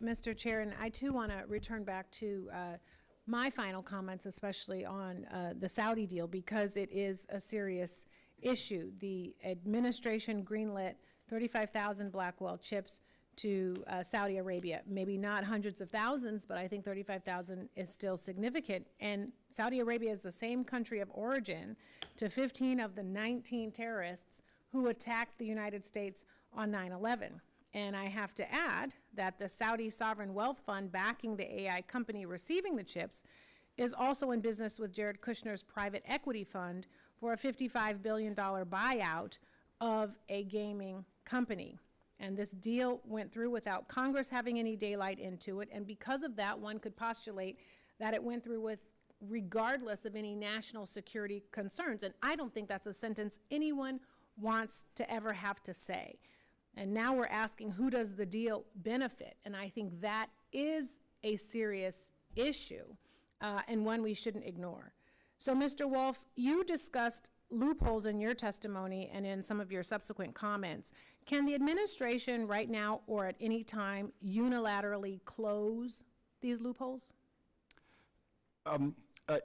Mr. Chair, and I too want to return back to my final comments, especially on the Saudi deal, because it is a serious issue. The administration greenlit 35,000 Blackwell chips to Saudi Arabia. Maybe not hundreds of thousands, but I think 35,000 is still significant. And Saudi Arabia is the same country of origin to 15 of the 19 terrorists who attacked the United States on 9/11. And I have to add that the Saudi Sovereign Wealth Fund backing the AI company receiving the chips is also in business with Jared Kushner's private equity fund for a $55 billion buyout of a gaming company. And this deal went through without Congress having any daylight into it. And because of that, one could postulate that it went through with regardless of any national security concerns. And I don't think that's a sentence anyone wants to ever have to say. And now we're asking, who does the deal benefit? And I think that is a serious issue and one we shouldn't ignore. So, Mr. Wolf, you discussed loopholes in your testimony and in some of your subsequent comments. Can the administration right now or at any time unilaterally close these loopholes?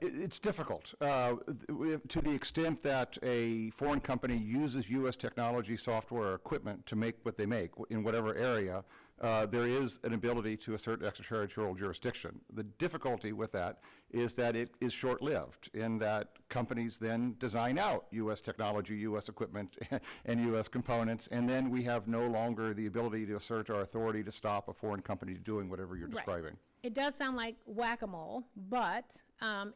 It's difficult. To the extent that a foreign company uses U.S. technology, software, or equipment to make what they make in whatever area, there is an ability to assert extraterritorial jurisdiction. The difficulty with that is that it is short-lived, in that companies then design out U.S. technology, U.S. equipment, and U.S. components, and then we have no longer the ability to assert our authority to stop a foreign company doing whatever you're describing. It does sound like whack-a-mole, but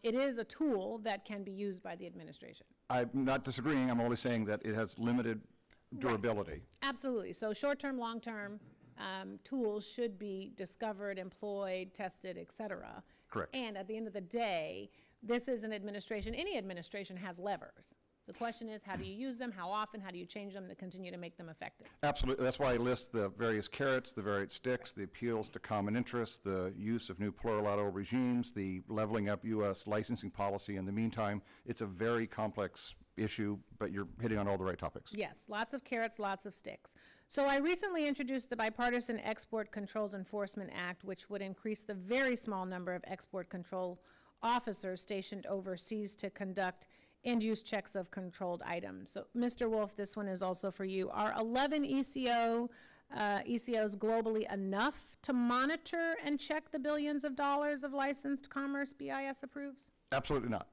it is a tool that can be used by the administration. I'm not disagreeing. I'm only saying that it has limited durability. Right. Absolutely. So short-term, long-term tools should be discovered, employed, tested, et cetera. Correct. And at the end of the day, this is an administration. Any administration has levers. The question is, how do you use them? How often? How do you change them to continue to make them effective? Absolutely. That's why I list the various carrots, the various sticks, the appeals to common interests, the use of new plurilateral regimes, the leveling up U.S. licensing policy. In the meantime, it's a very complex issue, but you're hitting on all the right topics. Yes, lots of carrots, lots of sticks. So I recently introduced the Bipartisan Export Controls Enforcement Act, which would increase the very small number of export control officers stationed overseas to conduct end-use checks of controlled items. So, Mr. Wolf, this one is also for you. Are 11 ECOs globally enough to monitor and check the billions of dollars of licensed commerce BIS approves? Absolutely not.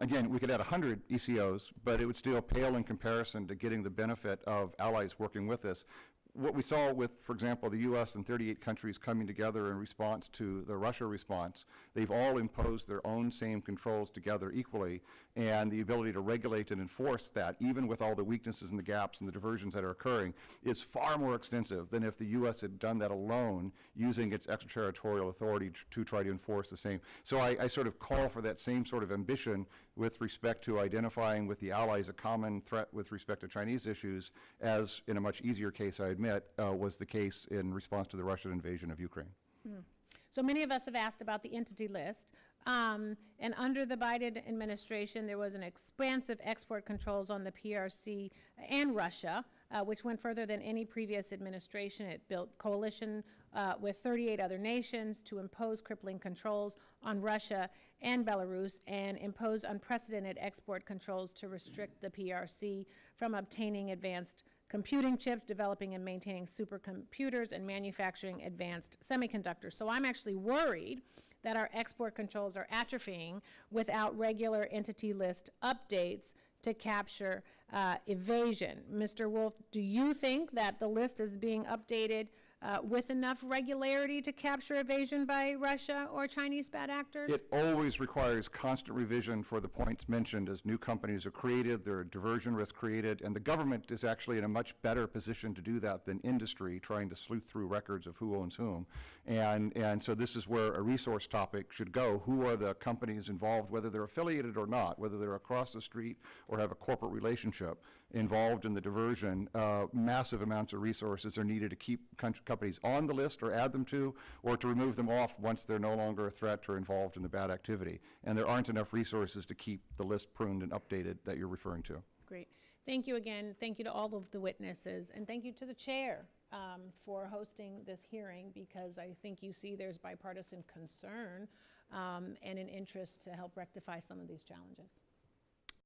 Again, we could add 100 ECOs, but it would still pale in comparison to getting the benefit of allies working with us. What we saw with, for example, the U.S. and 38 countries coming together in response to the Russia response, they've all imposed their own same controls together equally, and the ability to regulate and enforce that, even with all the weaknesses and the gaps and the diversions that are occurring, is far more extensive than if the U.S. had done that alone, using its extraterritorial authority to try to enforce the same. So I sort of call for that same sort of ambition with respect to identifying with the allies a common threat with respect to Chinese issues, as in a much easier case, I admit, was the case in response to the Russian invasion of Ukraine. So many of us have asked about the entity list. And under the Biden administration, there was an expansive export controls on the PRC and Russia, which went further than any previous administration. It built coalition with 38 other nations to impose crippling controls on Russia and Belarus, and impose unprecedented export controls to restrict the PRC from obtaining advanced computing chips, developing and maintaining supercomputers, and manufacturing advanced semiconductors. So I'm actually worried that our export controls are atrophying without regular entity list updates to capture evasion. Mr. Wolf, do you think that the list is being updated with enough regularity to capture evasion by Russia or Chinese bad actors? It always requires constant revision for the points mentioned. As new companies are created, there are diversion risks created, and the government is actually in a much better position to do that than industry, trying to sleuth through records of who owns whom. And so this is where a resource topic should go. Who are the companies involved, whether they're affiliated or not, whether they're across the street or have a corporate relationship involved in the diversion? Massive amounts of resources are needed to keep companies on the list or add them to, or to remove them off once they're no longer a threat or involved in the bad activity. And there aren't enough resources to keep the list pruned and updated that you're referring to. Great. Thank you again. Thank you to all of the witnesses, and thank you to the chair for hosting this hearing, because I think you see there's bipartisan concern and an interest to help rectify some of these challenges.